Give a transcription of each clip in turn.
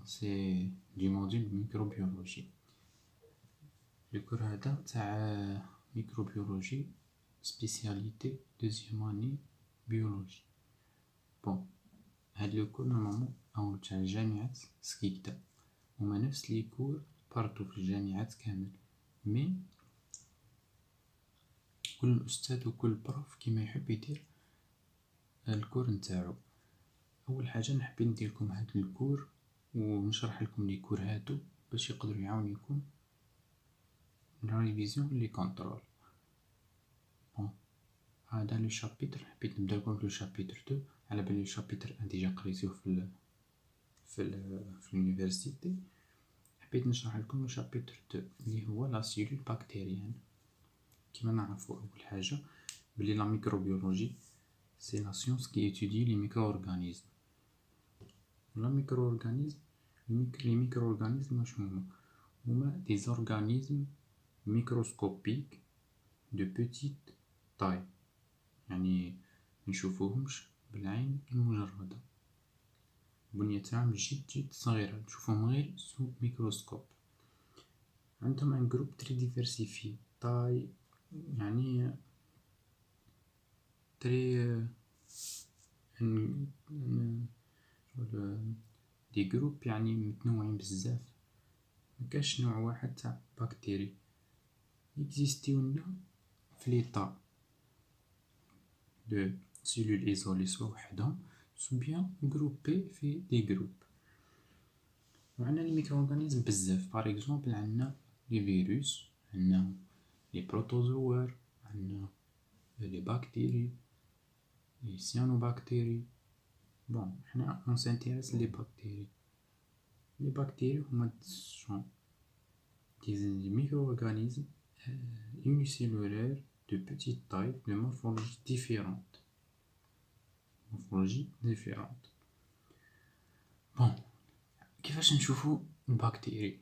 سي دي موديل ميكروبيولوجي. الكور هذا تاع ميكروبيولوجي سبيسياليتي دوزيام اني بيولوجي. بون هاد لو كور نورمالمون او تاع جامعة سكيكتا هما نفس لي كور بارتو في الجامعات كامل، مي كل استاذ وكل بروف كيما يحب يدير الكور نتاعو. اول حاجه نحب نديرلكم هاد الكور ونشرح لكم لي كور هادو باش يقدروا يعاونيكم لا ريفيزيون لي كونترول. بون هذا لو شابيتر حبيت نبدا لكم لو شابيتر 2 على بالي لو شابيتر 1 ديجا قريتوه في اليونيفرسيتي. حبيت نشرح لكم لو شابيتر 2 اللي هو لا سيلول بكتيريان. كيما نعرفوا اول حاجه بلي لا ميكروبيولوجي سي لا سيونس كي étudie les micro-organismes. لا ميكرو-organismes les micro-organismes واش هما des organismes microscopiques de petite taille، يعني منشوفوهمش بالعين المجردة، البنية تاعهم جد صغيرة، نشوفوهم غير سو ميكروسكوب. عندهم ان جروب تري ديفيرسيفي تاي، يعني تري دي جروب يعني متنوعين بزاف، مكاش نوع واحد تاع بكتيري يكزيستيو لنا في ليطا دو سيلول ايزولي سوا وحدهم سو بيان جروبي في دي جروب. وعندنا لي ميكرو اورغانيزم بزاف، باغ اكزومبل عندنا لي فيروس، عندنا لي بروتوزوار، عندنا لي بكتيري، لي سيانوبكتيري. بون حنا اون سانتيريس لي بكتيري. لي بكتيري هما des micro-organismes unicellulaires de petite taille de morphologie différente. بون كيفاش نشوفو البكتيري؟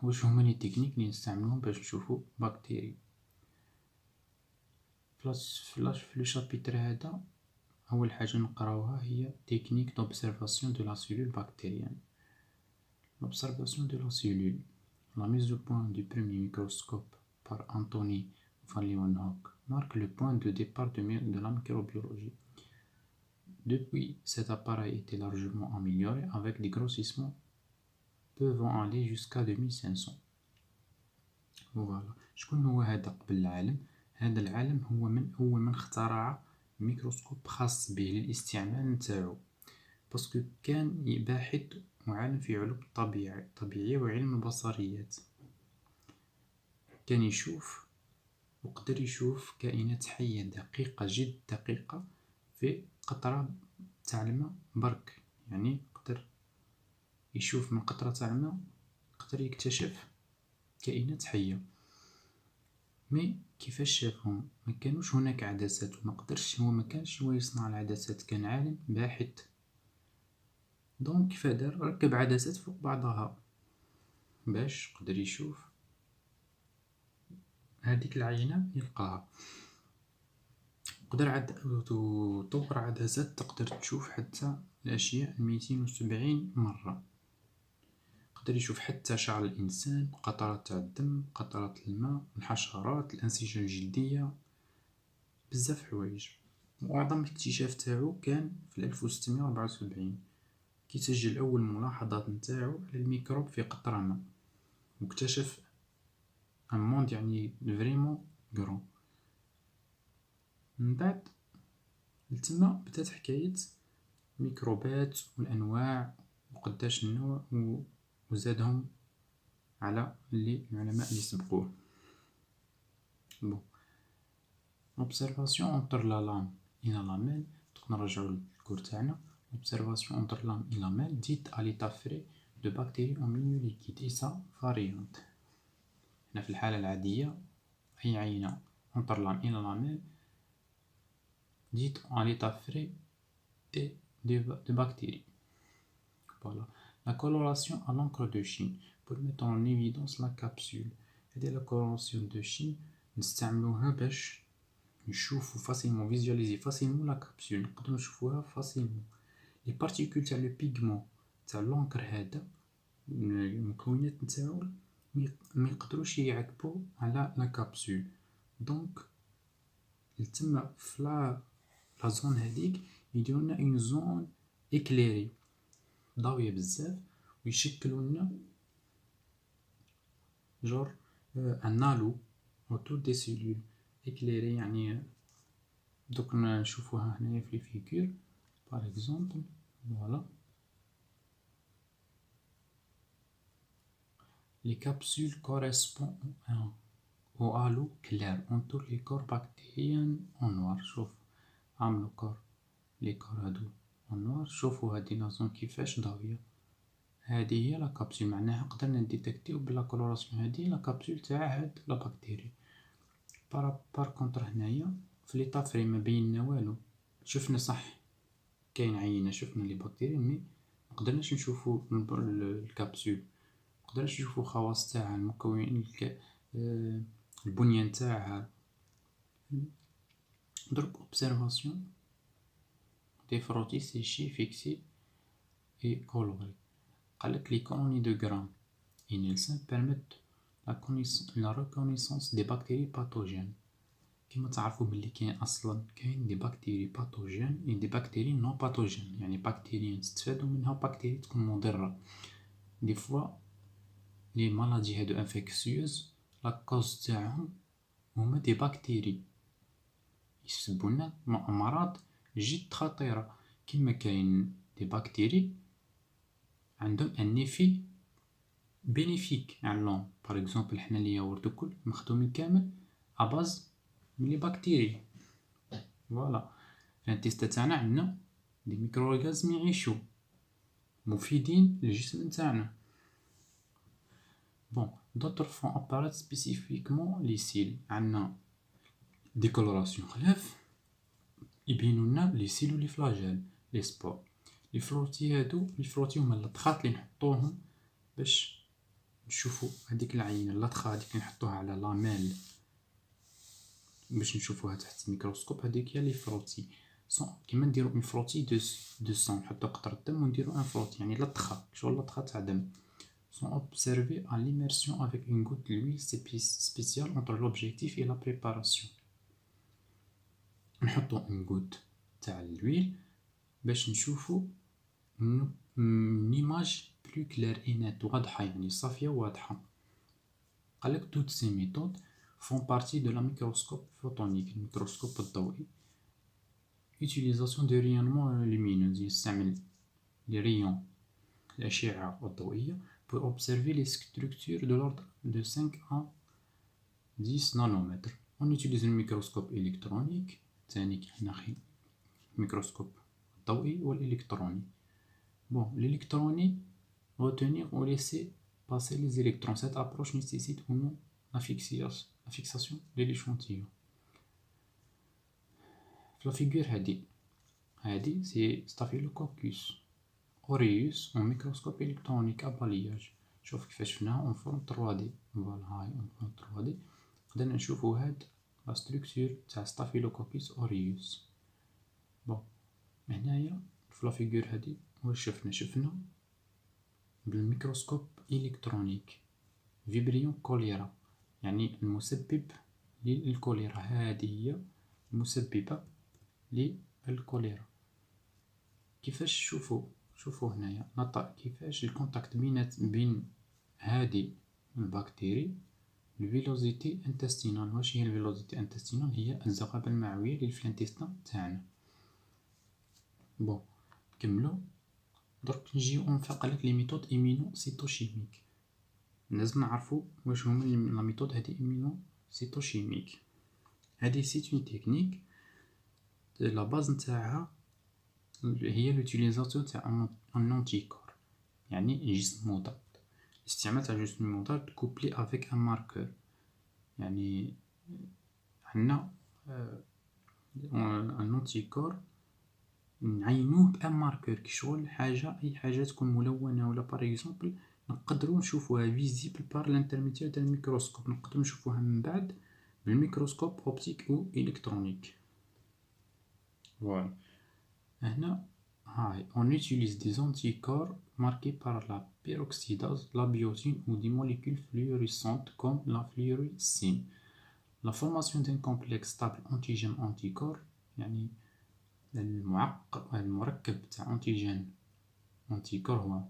واش هما لي تكنيك اللي نستعملوهم باش نشوفو بكتيري؟ في لو شابيتر هذا اول حاجه نقراوها هي تكنيك دوبسيرفاسيون دو لا سيلول بكتيريان. L'observation de la cellule, la mise au point du premier microscope par Anthony van Leeuwenhoek marque le point de départ de la microbiologie. Depuis, cet appareil était largement amélioré avec des grossissements pouvant aller jusqu'à 2500. Voilà. شكون هو هذا قبل العالم؟ هذا العالم هو من أول من اخترع ميكروسكوب خاص به للاستعمال نتاعو، باسكو كان باحث وعالم في علوم الطبيعية وعلم البصريات، كان يشوف وقدر يشوف كائنات حية دقيقة جد دقيقة في قطرة تاع الماء برك، يعني قدر يشوف من قطرة تاع الماء قدر يكتشف كائنات حية. مي كيفاش شافهم؟ ما كانوش هناك عدسات، وما قدرش هو ما كانش هو يصنع العدسات، كان عالم باحث. دونك كيف دار؟ ركب عدسات فوق بعضها باش قدر يشوف هذيك العينة يلقاها. قدر طور عدسات تقدر تشوف حتى الأشياء 270 مرة. قدر يشوف حتى شعر الإنسان، قطرات تاع الدم، قطرات الماء، الحشرات، الأنسجة الجلدية، بزاف حوايج. وأعظم اكتشاف تاعو كان في 1674 كي سجل أول ملاحظات نتاعو على الميكروب في قطرة ماء، واكتشف ان موند يعني فريمون غران. من بعد لتما بدات حكاية الميكروبات والأنواع وقداش النوع، وزادهم على العلماء اللي سبقوه. بون l'observation entre la lame et la lamelle، نرجعو للكور تاعنا. l'observation entre la lame et la lamelle dite à l'état frais de bactéries en milieu liquide et sa variante. هنا في الحالة العادية أي عينة entre la lame et la lamelle dite à l'état frais de bactéries. Voilà. La coloration à l'encre de Chine pour mettre en évidence la capsule. هذه la coloration de Chine نستعملوها باش نشوفو فاسيلمون، فيزواليزي فاسيلمون لا كابسول، نقدرو نشوفوها فاسيلمون. لي بارتيكول تاع لو بيغمون تاع لونكر هذا المكونات نتاعو ما يقدروش يعكبوا على لا كابسول. دونك تما في لا زون هذيك يديروا لنا اون زون اكليري ضاويه بزاف، ويشكلوا لنا جور ان الو autour des cellules éclairées. يعني دوك نشوفوها هنايا في الفيغور باغ اكزومبل. فوالا les capsules correspondent au halo clair entoure les corps bactériens en noir. شوف عملوا كور لي كور هادو en noir. شوفوا هادي لا زون كيفاش ضاوية، هادي هي لا كابسول. معناها قدرنا نديتكتيو بلا كولوراسيون هادي لا كابسول تاع هاد لا بكتيريا. بار كونتر هنايا في لي طافري ما بينا والو، شفنا صح كاين عينة، شفنا لي بكتيريا مي مقدرناش نشوفو الكابسول، مقدرناش نشوفو خواص تاعها، المكون البنية نتاعها. درك اوبسيرفاسيون دي فروتي سيشي فيكسي اي كولوري. قالك لي كولوني دو غرام et Nielsen permettent la reconnaissance des bactéries pathogènes. كما تعرفوا بلي كاين اصلا دي بكتيري باثوجين و دي بكتيري نون باثوجين، يعني بكتيريا نستفادو منها وبكتيريا تكون مضرة. دي فوا لي مالادي هادو انفيكسيوز لا كوز تاعهم هما دي بكتيري، يسببولنا امراض جد خطيرة. كيما كاين دي بكتيري عندهم ان ايفي بينيفيك على اللون. باغ اكزومبل حنا لي ياورت الكل مخدومين كامل اباز من لي بكتيري. فوالا في التيست تاعنا عندنا دي ميكرو اورغانيزم يعيشوا مفيدين للجسم نتاعنا. بون دوطر فون اباريت سبيسيفيكمون لي سيل، عندنا ديكولوراسيون خلاف يبينوا لنا لي سيل ولي فلاجيل لي سبور. لي فروتي هادو لي فروتي هما اللطخات اللي نحطوهم باش نشوفوا هذيك العينه. اللطخه هذيك نحطوها على لاميل باش نشوفوها تحت الميكروسكوب، هذيك هي لي فروتي. كيما نديرو اون فروتي دو سون، نحطو قطره دم ونديرو ان فروتي يعني لطخه، شغل لطخه تاع دم. sont observés à l'immersion avec une goutte d'huile spéciale entre l'objectif et la préparation. نحطو une goutte تاع الويل باش نشوفو une image plus claire et nette واضحة، يعني صافية واضحة. قالك toutes ces méthodes font partie de la microscope photonique، الميكروسكوب الضوئي. utilisation de rayonnement lumineux، يستعمل les rayons الأشعة الضوئية pour observer les structures de l'ordre de 5 à 10 nanomètres. On utilise le microscope électronique، ثاني كاين الميكروسكوب الضوئي والإلكتروني. Bon, l'électronique, retenir ou laisser passer les électrons. Cette approche nécessite ou non la fixation de l'échantillon. La figure هادي c'est Staphylococcus aureus en microscope électronique à balayage. شوف كيفاش شفناها en forme 3D. Voilà, هاي en forme 3D. قدرنا نشوفو هاد la structure تاع Staphylococcus aureus. Bon, هنايا في لا فيغور هادي واش شفنا بالميكروسكوب إلكترونيك فيبريون كوليرا، يعني المسبب للكوليرا. هذه هي المسببة للكوليرا. كيفاش شوفوا هنايا كيفاش الكونتاكت بين هذه البكتيري الفيلوزيتي انتستينال. واش هي الفيلوزيتي انتستينال؟ هي الزغابة المعوية اللي في الانتستان تاعنا. بون كملوا درك نجيو قالك لي ميثود ايمينو سيتوشيميك. لازم نعرفوا واش هما لا ميثود هادي ايمينو سيتوشيميك. هادي سيت اون تكنيك لا باز نتاعها هي لوتيليزاسيون تاع ان انتيكور، يعني جسم مضاد. الاستعمال تاع جسم مضاد كوبلي افيك ان ماركور، يعني عندنا ان انتيكور نعينوه بان ماركور كي شغل حاجه، اي حاجه تكون ملونه ولا باغ اكزومبل نقدروا نشوفوها فيزيبل بار لانترميديير تاع الميكروسكوب، نقدروا نشوفوها من بعد بالميكروسكوب اوبتيك او الكترونيك. فوالا هنا هاي on utilise des anticorps marqués par la peroxydase, la biosine ou des molécules fluorescentes comme la fluorescine. La formation d'un complexe stable antigène-anticorps يعني المركب تاع أنتيجين أنتيكور هو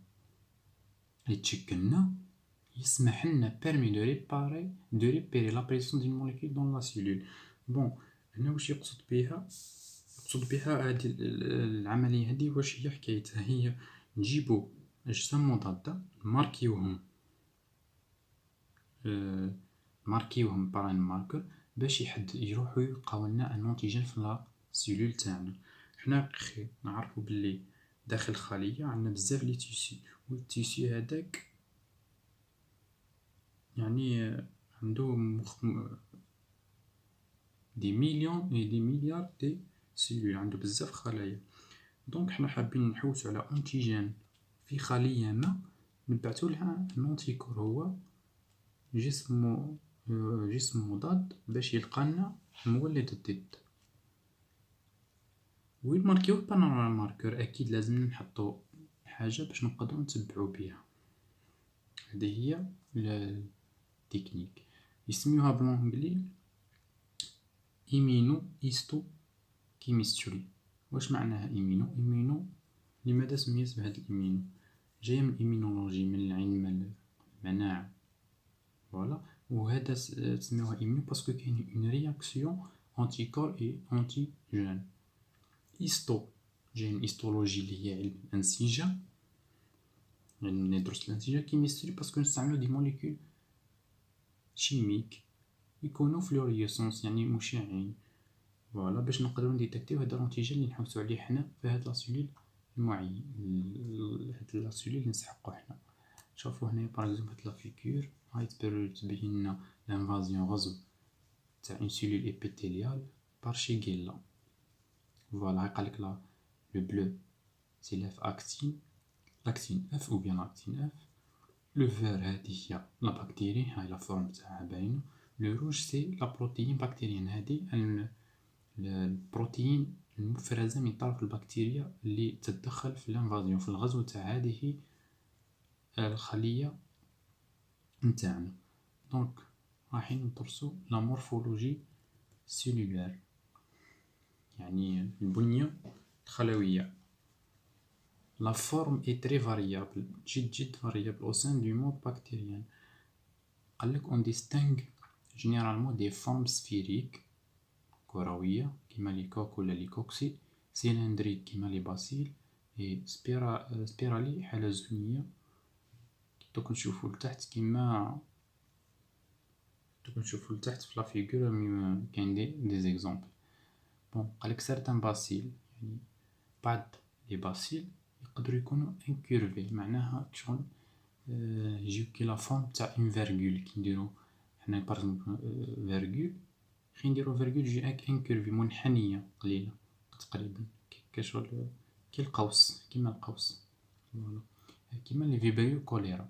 اللي تشكلنا يسمح لنا permet de repérer la présence d'une molécule dans la cellule. بون هنا واش يقصد بها هذه العملية هذه واش هي حكايتها؟ هي نجيبو أجسام مضادة ماركيوهم بار ان ماركر باش يروحو يلقاو لنا ان انتيجين في لا سيلول تاعنا. حنا نعرفو بلي داخل الخلية عندنا بزاف لي تيسي، و التيسي هذاك يعني عنده دي مليون اي دي مليار دي سيلول، عنده بزاف خلايا. دونك حنا حابين نحوسو على انتيجين في خلية ما نبعثو لها انتيكور هو جسم مضاد باش يلقالنا مولد الضد. وين ماركيوه بانورا ماركر اكيد لازم نحطو حاجة باش نقدرو نتبعو بيها. هذه هي التكنيك يسميوها بالانجلي ايمينو هيستو كيمستري. واش معناها ايمينو لماذا سميت بهذا الايمينو؟ جايه من الايمينولوجي، من علم المناعه. فوالا، وهذا سميوها ايمينو باسكو كاين اون رياكسيون انتيكور اي انتيجين. هيستو جاي من هيستولوجي اللي هي علم الانسجه، يعني ندرس الانسجه. كيمستري باسكو نستعملو دي موليكول شيميك يكونوا فلوريسونس يعني مشعين، فوالا باش نقدروا نديتكتيو هذا الانتيجين اللي نحوسو عليه حنا في هاد لاسيلول المعين، هاد لاسيلول اللي نسحقو حنا. شوفوا هنا باغ اكزومبل هاد لا فيغور هاي تبين لنا لانفازيون غزو تاع اون سيلول ايبيثيليال بار شيغيلا. فوالا هاي قالك لا لو بلو سي لاف لاكتين اف او بيان لاكتين اف. لو فير هادي هي لا بكتيري، هاي لا فورم تاعها باينه. لو روج سي لا بروتيين بكتيريان، هادي البروتين المفرزة من طرف البكتيريا اللي تتدخل في الانفازيون، في الغزو تاع هذه الخلية نتاعنا. دونك رايحين ندرسو لا مورفولوجي سيلولار، يعني البنية الخلوية. لا فورم اي تري فاريابل، جد فاريابل au sein du monde bactérien. قالك on distingue généralement des formes sphériques كروية كيما لي كوك ولا لي كوكسي، سيلندريك كيما لي باسيل، اي سبيرالي حلزونية. دوك نشوفو لتحت كيما في لا فيغور كاين دي زيكزامبل. بون قالك سارتان باسيل يعني بعض لي باسيل يقدروا يكونوا انكيرفي، معناها شغل يجيو كي لا فورم تاع اون فيرغول. كي نديرو حنا باغ فيرغول، خي نديرو فيرغول يجي انكيرفي منحنية قليلة تقريبا كشغل كي القوس، كيما القوس. فوالا كيما لي فيبريو كوليرا.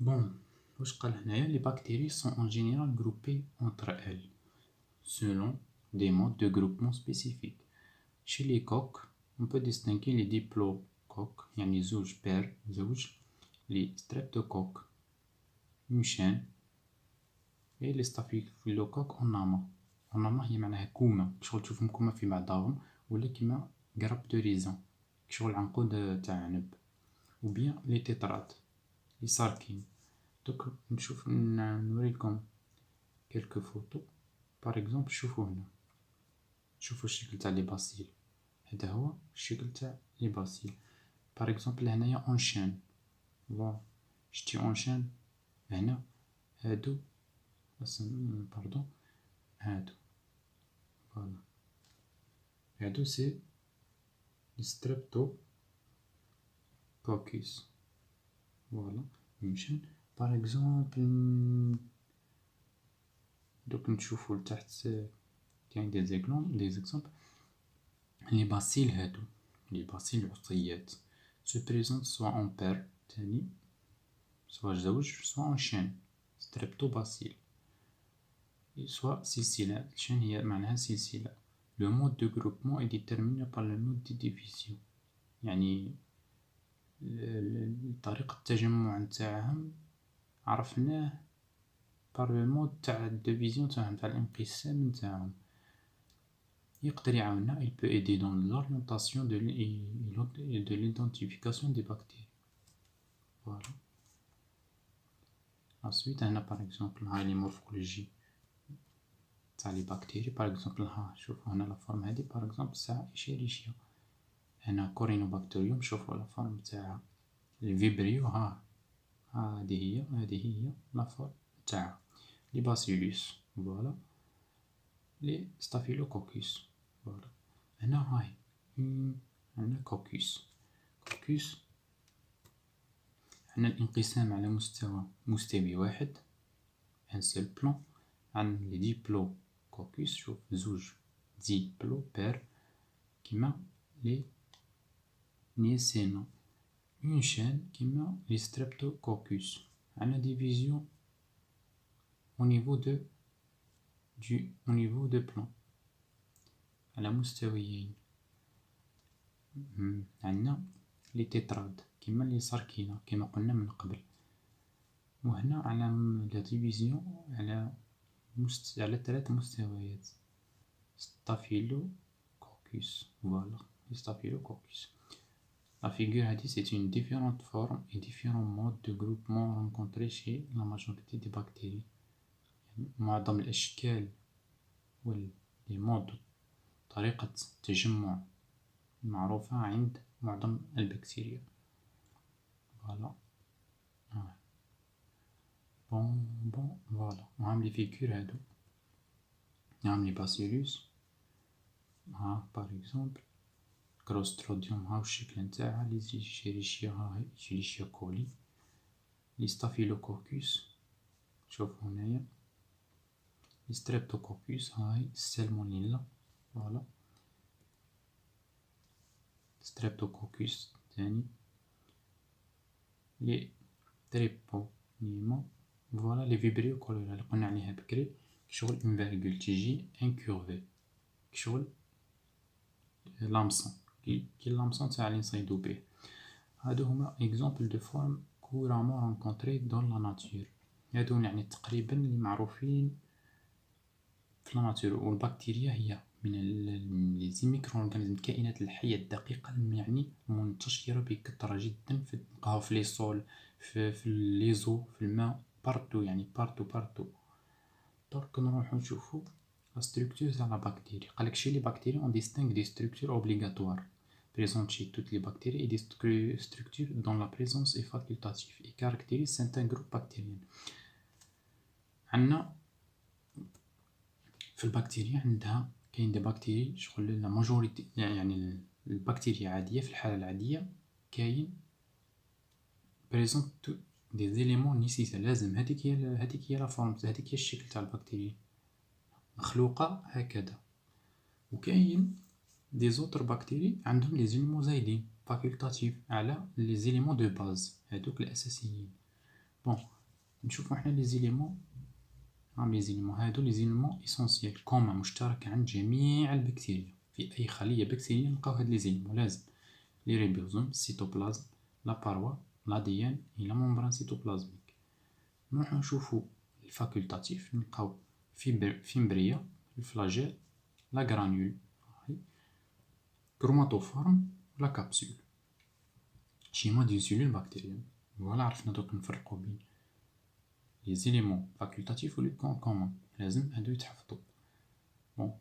بون واش قال هنايا؟ لي بكتيري سون en général groupées entre elles selon des modes de groupement spécifiques. Chez les coques, on peut distinguer les diplocoques يعني زوج les streptocoques une chaîne et les staphylocoques en amas. en amas هي معناها كومة، شغل تشوفهم كومة في بعضهم ولا كيما غراب دو ريزون شغل عنقود تاع عنب. ou bien les tétrades les sarkines. دوك نشوف نوريكم quelques photos. par exemple شوفوا هنا، شوفوا الشكل تاع لي باسيل، هذا هو الشكل تاع لي باسيل. par exemple هنايا اون شين، فوالا شتي اون شين هنا هادو باردون هادو، فوالا هادو سي ستريبتوكوكس. فوالا مشان باغ اكزومبل دوك نشوفو لتحت كاين دي زيكزامبل. لي باسيل هادو لي باسيل العصيات se présentent soit en paire تاني soit زوج soit en chaîne streptobacille soit سلسلة. الشين هي معناها سلسلة. le mode de groupement est déterminé par le mode de division، يعني طريقة التجمع نتاعهم عرفناه بار لو مود تاع الديفيزيون تاعهم، تاع الانقسام نتاعهم. يقدر يعاوننا il peut aider dans l'orientation de l'identification des bactéries. Voilà. Ensuite هنا par exemple هاي لي مورفولوجي تاع لي بكتيري. par exemple ها شوفوا هنا لا فورم هادي par exemple تاع إيشيريشيا. هنا كورينوبكتيريوم شوفوا لا فورم تاعها. الفيبريو هذه هي لا فورم تاعها. لي باسيلوس فوالا. لي ستافيلوكوكوس فوالا. هنا هاي هنا كوكوس عندنا الانقسام على مستوى واحد ان سول بلون. عندنا لي ديبلو كوكوس شوف زوج ديبلو بير كيما لي نيسينا. اون شين كيما لي ستريبتوكوكوس. عندنا ديفيزيون au niveau de بلون على مستويين. عندنا لي تيتراد كيما لي ساركينا كيما قلنا من قبل. وهنا على لا ديفيزيون على 3 مستويات. ستافيلوكوكوس فوالا ستافيلوكوكوس. La figure هذه c'est une différente forme et différents modes de groupement rencontrés chez la majorité des bactéries. يعني معظم الأشكال لي مود طريقة التجمع معروفة عند معظم البكتيريا. فوالا بون فوالا. وهام لي فيغور هادو. هام لي باسيلوس ها باغ اكزومبل كروستروديوم ها الشكل نتاعها. لي إيشيريشيا هاهي إيشيريشيا كولي. لي ستافيلوكوكوس شوفو هنايا. لي ستريبتوكوكوس هاهي السالمونيلا فوالا ستريبتوكوكوس تاني. لي تريبونيما فوالا. لي فيبريو كوليرا اللي قلنا عليها بكري كشغل اون فيرغول تيجي انكورفي كشغل لامسون كي لامسون تاع لي نصيدو بيه. هادو هما اكزومبل دو فورم كورامون رونكونطري دون لا ناتور. هادو يعني تقريبا اللي معروفين في لا ناتور. والبكتيريا هي من لي ميكرو اورغانيزم الكائنات الحيه الدقيقه يعني منتشره بكثره جدا. في نلقاوها في لي سول في لي زو في الماء بارتو يعني بارتو. دونك نروحو نشوفو لا ستركتور تاع لا بكتيريا. قالك chez les bactéries on distingue des structures obligatoires présentes chez toutes les bactéries et des structures dont la présence est facultative et caractérise certains groupes bactériens. عندنا في البكتيريا عندها كاين دي بكتيري شغل لا ماجوريتي يعني البكتيريا عاديه في الحاله العاديه كاين بريزونت دي زيليمون نيسيسير. لازم هذيك هي لا فورم هذيك هي الشكل تاع البكتيريا مخلوقه هكذا. وكاين دي زوتر بكتيري عندهم لي زيليمون زايدين فاكولتاتيف على لي زيليمون دو باز هذوك الاساسيين. بون نشوفو حنا لي زيليمون. لي زيليمون هادو لي زيليمون اسونسييل كومون مشترك عند جميع البكتيريا. في اي خليه بكتيريه نلقاو هاد لي زيليمون لازم. لي ريبوزوم السيتوبلازم لا باروا لا دي ان اي لا ممبران سيتوبلازميك. نروحو نشوفو الفاكولتاتيف نلقاو فيمبريا الفلاجيل لا غرانيول كروماتوفورم لا كابسول شيما دي سيلول بكتيريان. فوالا عرفنا دوك نفرقو بين لي زيليمون فاكولتاتيف و لي كومون لازم هادو يتحفظو. بون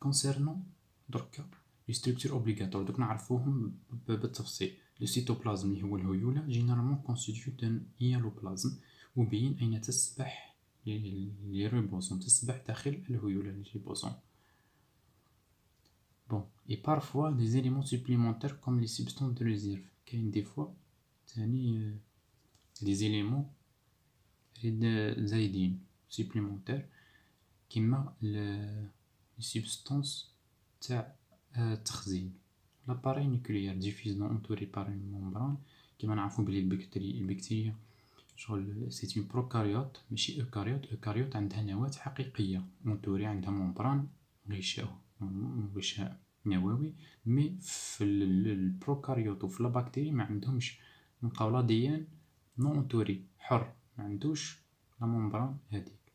كونسيرنون دركا لي ستركتور اوبليغاتوار دوك نعرفوهم بالتفصيل. لو سيتوبلازم اللي هو الهيولة جينيرالمون كونستيتيو دون هيالوبلازم وبين أين تسبح لي ريبوزوم تسبح داخل الهيولة لي ريبوزوم. Bon, et parfois des éléments supplémentaires comme les substances de réserve. كاين des fois تاني des éléments زايدين supplémentaires كيما les substances تاع التخزين. l'appareil nucléaire diffusant entouré par une membrane كيما نعرفو بلي البكتيريا شغل سي اون بروكاريوت ماشي اوكاريوت عندها نواة حقيقية entouré عندها ممبران غشاء نووي، مي في البروكاريوت وفي البكتيري ما عندهمش، نلقاو l'ADN نون انتوري حر، ما عندوش لا ممبران هذيك.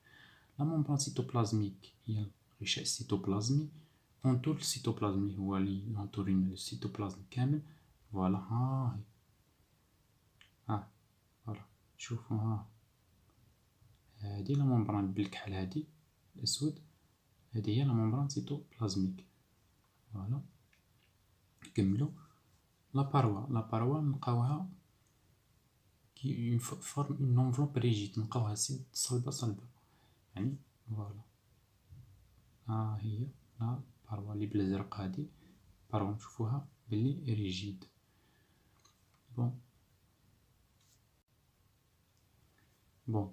لا ممبران سيتوبلازميك هي الغشاء السيتوبلازمي، اونتور السيتوبلازمي هو اللي ينطوري السيتوبلازم كامل. فوالا ها هي فوالا شوفوا هادي لا ممبران بالكحل، هادي الاسود، هادي هي لا ممبران سيتوبلازميك. فوالا نكملو لا باروا نلقاوها كي فورم اون انفلوب ريجيد، نلقاوها صلبة يعني. فوالا ها هي لا باروا اللي بالازرق، هادي باروا نشوفوها بلي ريجيد.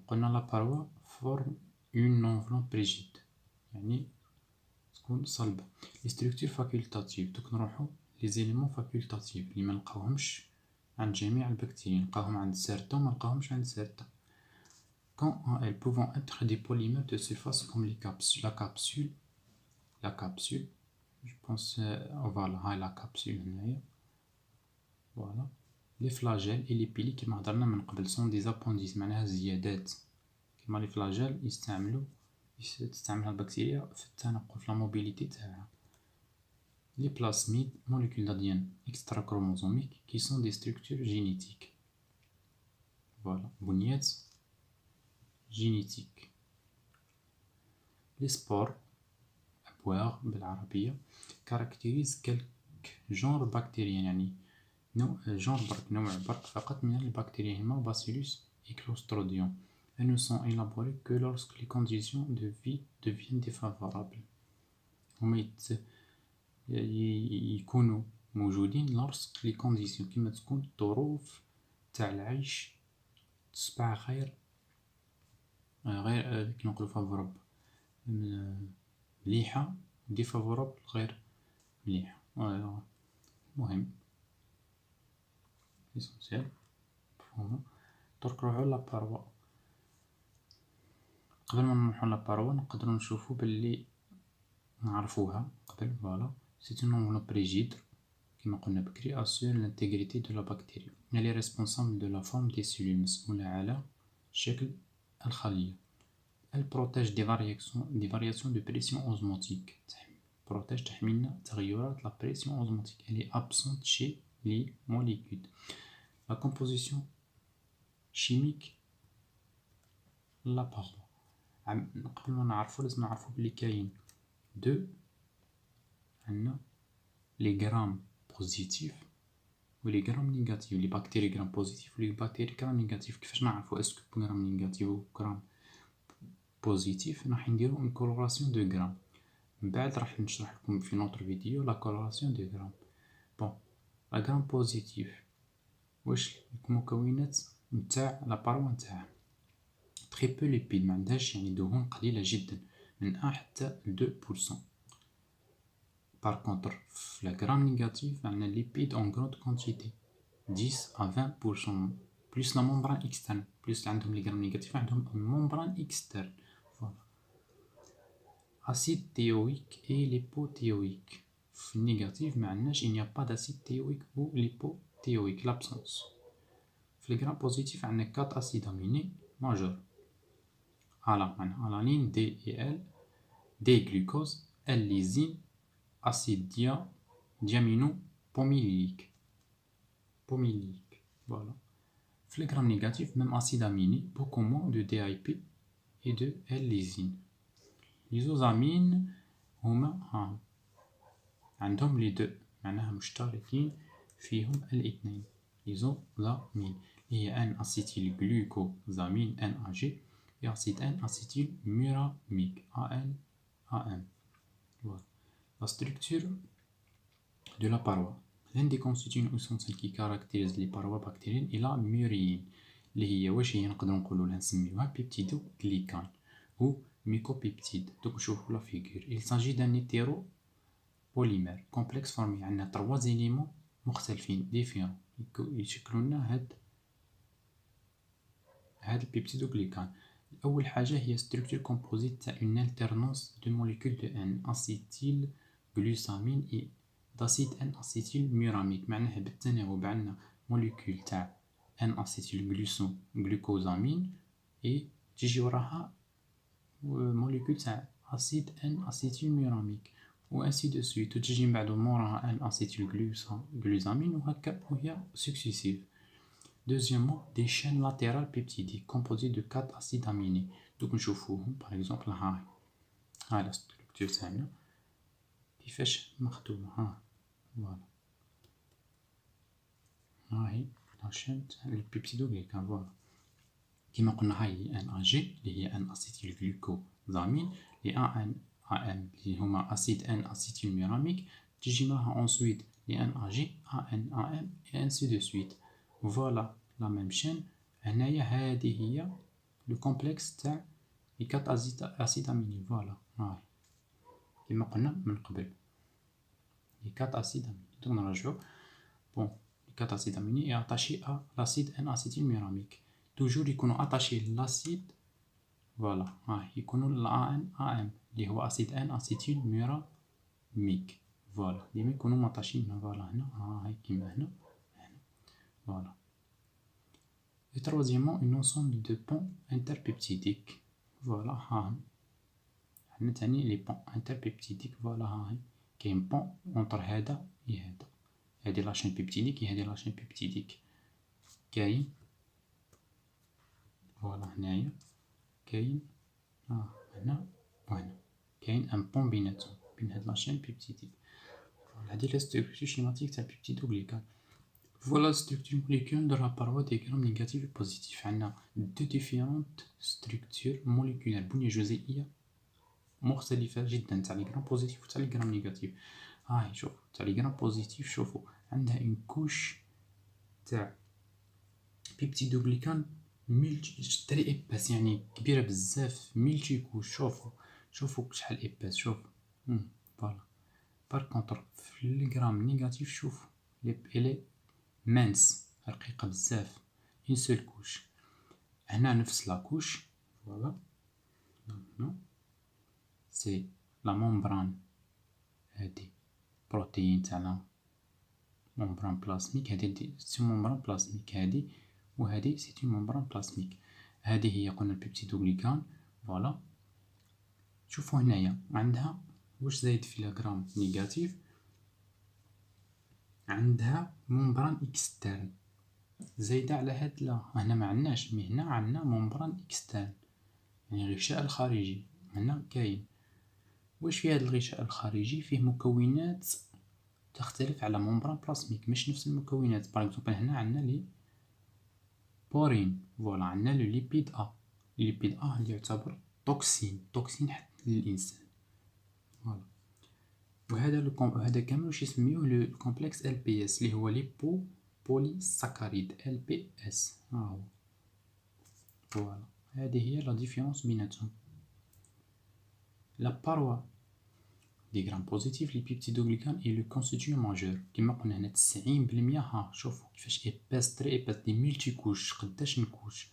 قلنا لا باروا فورم اون انفلوب ريجيد يعني تكون صلبة. لي ستركتور فاكولتاتيف، دوك نروحو لي زيليمون فاكولتاتيف اللي ما نلقاوهمش عند جميع البكتيريا، نلقاوهم عند سارتان ما نلقاوهمش عند سارتان. quand elles pouvant être des polymères de surface comme la capsule, je pense voilà هاي la capsule هنايا. voilà les flagelles et les pili كيما هضرنا من قبل sont des appendices، معناها زيادات. كيما لي فلاجيل تستعملها البكتيريا في التنقل، في لا موبيليتي تاعها. Les plasmides, molécules d'ADN extra-chromosomiques qui sont des structures génétiques. Voilà, بنيات génétique. Les spores, أبواغ بالعربية، caractérisent quelques genres bactériens، يعني genre برك، نوع برك فقط من البكتيريا، هما Bacillus et Clostridium. Elles ne sont élaborées que lorsque les conditions de vie deviennent défavorables. هما يكونوا موجودين لورسك لي كونديسيون، كيما تكون الظروف تاع العيش تصبح غير كيما نقولوا فافورابل، مليحة، ديفافورابل غير مليحة. مهم اسونسيال. درك نروحو لا باروا. قبل ما نروحو لا باروا نقدروا نشوفو باللي نعرفوها قبل. فوالا c'est une enveloppe rigide كما قلنا بكري assure l'intégrité de la bactérie. Elle est responsable de la forme des cellules، مسؤولة على شكل الخلية. Elle protège des variations de pression osmotique، تحمينا تغيرات la pression osmotique. Elle est absente chez les molécules. La composition chimique la paroi. قبل ما نعرفو لازم نعرفو بلي كاين عندنا لي جرام بوزيتيف و لي جرام نيجاتيف، لي بكتيري جرام بوزيتيف و لي بكتيري جرام نيجاتيف. كيفاش نعرفو اسكو جرام نيجاتيف و جرام بوزيتيف؟ راح نديرو اون كولوراسيون دو جرام، من بعد راح نشرح لكم في نوتر فيديو لا كولوراسيون دو جرام. بون لا جرام بوزيتيف واش المكونات نتاع لا باروا نتاعها؟ تري بو ليبيد، ما عندهاش يعني دهون قليله جدا، من 1 حتى 2%. Par contre, la gramme négative, on a lipides en grande quantité, 10 à 20%, plus la membrane externe, plus les grammes négatifs, on une membrane externe. Voilà. Acide théoïque et lipothéoïque. Négatif, il n'y a pas d'acide théoïque ou lipothéoïque, l'absence. Les grammes positifs, on a 4 acides aminés majeurs. Alanine, D et L, D glucose, L lysine, acide diamino-pomylique. Voilà. Les grammes négatifs, même acide aminé, beaucoup moins de DAP et de L-lysine. L'isosamine هما عندهم les deux، معناها مشتركين فيهم الاثنين. ليزوزامين هي ان اسيتيل جلوكوزامين NAG et acide N-acétylmuramique AN. Voilà. La structure de la paroi. L'un des constituants essentiels qui caractérise les parois bactériennes est la murine، اللي هي واش هي نقدروا نقولوا لها نسميوها بيبتيدو غليكان ou mycopeptide. دوك نشوفوا لا فيغور. Il s'agit d'un hétéropolymère complexe formé عندنا 3 éléments مختلفين ديفيرون يشكلوا لنا هاد البيبتيدو غليكان. أول حاجة هي structure composite تاع une alternance de molécules de N acétylglucamine et d'acide N-acétylmuramique. معناها بالتناوب عندنا موليكول تاع N-acétylglucosamine et تيجي وراها موليكول تاع acide N-acétylmuramique و ainsi de suite. وتجي من بعد موراها N-acétylglucosamine وهكا وهي successive. Deuxièmement, des chaînes latérales peptidiques composées de 4 acides aminés. Donc نشوفوهم par exemple هاي la structure تاعنا كيفاش مخدومة. ها فوالا هاهي لا chaîne تاع البيبتيدوغليكان. فوالا كيما قلنا هاي اللي ان اجي اللي هي ان اسيتيل جلوكوزامين، لي ان ام اللي هما اسيد ان اسيتيل ميراميك، تجي معها انسويت لي ان اجي ان ام اي انسي دو سويت. فوالا لا ميم شين. هنايا هادي هي لو كومبلكس تاع لي كات اسيد اميني. فوالا هاي كيما قلنا من قبل لي كات اسيد اميني. دونك نرجعو بون لي كات اسيد اميني اي اتاشي ا لاسيد ان اسيتيل ميراميك. توجور يكونوا اتاشي للاسيد. فوالا ها يكونوا لا ان ام اللي هو اسيد ان اسيتيل ميراميك. فوالا ديما يكونوا ماتاشين هنا. فوالا هنا هاي كيما هنا هنا. فوالا. Et troisièmement, un ensemble de ponts interpeptidiques. Voilà ها عندنا تاني لي بون انتربيبتيديك. فوالا هاهي كاين بون اونتر هذا و هذا. هادي لاشين بيبتيديك هادي لاشين بيبتيديك. كاين فوالا هنايا كاين هنا وهنا كاين ان بون بيناتهم بين هاد لاشين بيبتيديك. هادي لا ستركتور شيماتيك تاع البيبتيدوغليكان. فوالا ستركتور موليكول نديرها باروا ديغرام نيجاتيف و بوزيتيف. عندنا دو ديفيرونت ستركتور موليكولار بنية جزيئية مختلفة جدا تاع لي غرام بوزيتيف و تاع لي غرام نيجاتيف. هاي شوف تاع لي غرام بوزيتيف شوفوا عندها اون كوش تاع بيبتيدوغليكان ملتي تري ايباس يعني كبيرة بزاف ملتي كوش. شوفوا شحال ايباس. شوف فوالا. بار كونتر في لي غرام نيجاتيف شوف الي مانس رقيقة بزاف اون سول كوش. هنا نفس لا كوش. فوالا هنا سي لا ممبران هادي بروتين تاعنا ممبران بلازميك. هادي سي ممبران بلازميك هادي وهادي سي اون ممبران بلازميك. هادي هي قلنا البيبتيدوغليكان. فوالا شوفوا هنايا عندها واش زايد في الغرام نيجاتيف عندها ممبران اكسترن زايدة على هاد. لا هنا ما عندناش مي هنا عندنا ممبران اكسترن يعني الغشاء الخارجي. هنا كاين واش في هاد الغشاء الخارجي فيه مكونات تختلف على ممبران بلازميك مش نفس المكونات. باغ اكزومبل هنا عندنا لي بورين. فوالا عندنا لو ليبيد ا. ليبيد ا اللي يعتبر توكسين حتى للانسان. فوالا وهذا هذا كامل واش يسميوه لو كومبلكس ال بي اس اللي هو ليبو بولي ساكاريد ال بي اس. ها هو. فوالا هذه هي لا ديفيرونس بيناتهم. لا باروا دي غرام بوزيتيف لي بيبتيدوغليكان اي لو كونستيتيو ماجور كيما قلنا هنا 90%. ها شوفوا كيفاش ايباس تري ايباس دي ملتي كوش قداش نكوش.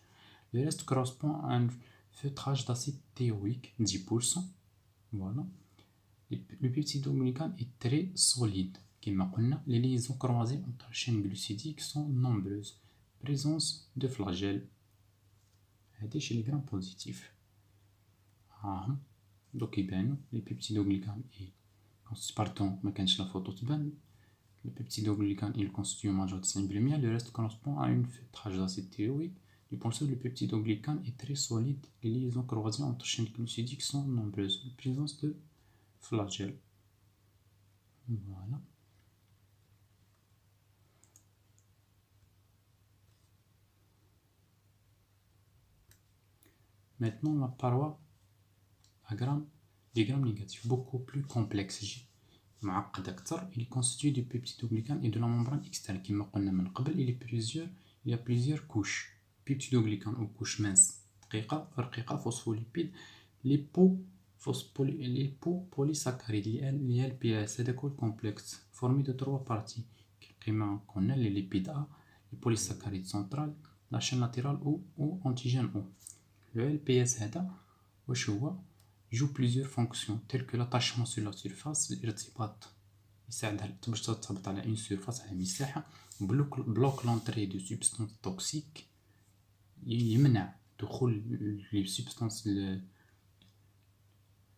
لو ريست كورسبون ان فوتراج داسيد تيويك 10%. فوالا le peptidoglycan est très solide. Comme on a les liaisons croisées entre chaînes glucidiques sont nombreuses. Présence de flagelles. هذا chez les grammes positifs. Donc les peptidoglycan pardon ما كانش لا فوتو تبان. Le peptidoglycan il constitue majeur de 90%. Le reste correspond à une filtrage d'acide thyroïde. Du point de vue le peptidoglycan est très solide. Les liaisons croisées entre chaînes glucidiques sont nombreuses. Présence de flagelle. Voilà. Maintenant la paroi à des grammes négatifs beaucoup plus complexe. معقد أكثر. Il est constitué du peptidoglycan et de la membrane externe. كما قلنا من قبل il y a plusieurs couches peptidoglycan ou couche mince رقيقة phospholipide lipopolysaccharides اللي هي البي اس. هذا كل complexe formé de 3 parties كما قلنا les lipides A, les polysaccharides centrales, la chaîne latérale ou antigène O. Le LPS هذا واش هو joue plusieurs fonctions telles que l'attachement sur la surface, l'irtibat يساعدها باش ترتبط على اون سيرفاس على مساحة. بلوك لونطري دو سوبستانس توكسيك، يمنع دخول لي سوبستانس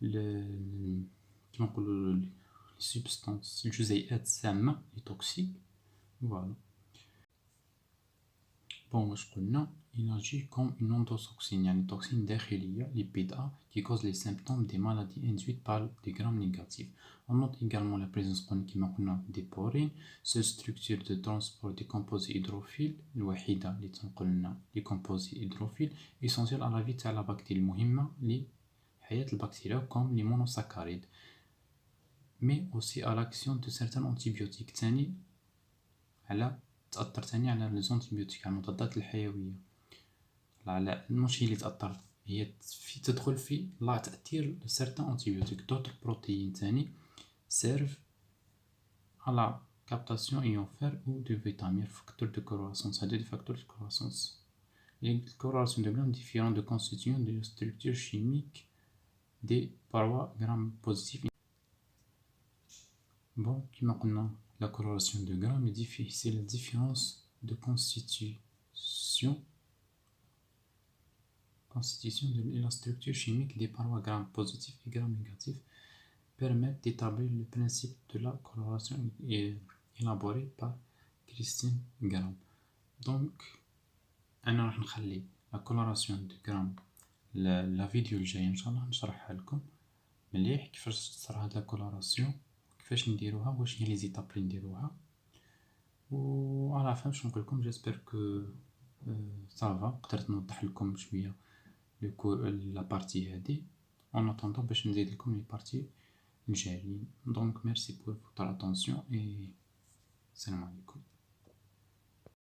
كيما نقولوا لي سوبستانس الجزيئات السامة لي توكسيك. فوالا بون واش قلنا il agit comme une endotoxine يعني توكسين داخلية lipide A qui cause les symptômes des maladies induites par des grammes négatifs. On note également la présence كيما قلنا des porines, seule structure de transport des composés hydrophiles الوحيدة اللي تنقل لنا les composés hydrophiles essentiels à la vie تاع لا بكتيريا المهمة لحياة البكتيريا comme les monosaccharides mais aussi à l'action de certains antibiotiques تاني على تأثر تاني على الانتيبيوتيك على المضادات الحيوية. على مش هي اللي تأثر، هي تدخل في لا تأثير certains antibiotiques. d'autres protéines تاني servent à la captation ion fer ou de vitamines facteurs de croissance. هادو des facteurs de croissance. Les colorations de grammes différentes de constitution de la structure chimique des parois gram positifs. Bon, كما قلنا la coloration de Gram c'est la différence de constitution de la structure chimique des parois Gram positifs et Gram négatifs permettent d'établir le principe de la coloration élaboré par Christine Gram. Donc, أنا راح نخلي la coloration de Gram la فيديو الجاي إن شاء الله نشرحها لكم مليح كيفاش تصرا هاد la coloration كيفاش نديروها واش هي لي زيتاب اللي نديروها. و على فهم باش نقول لكم جيسبر كو صافا قدرت نوضح لكم شويه لو كور لا بارتي هادي اون اتوندون باش نزيد لكم لي بارتي الجايين. دونك ميرسي بور فوتر اتونسيون اي السلام عليكم.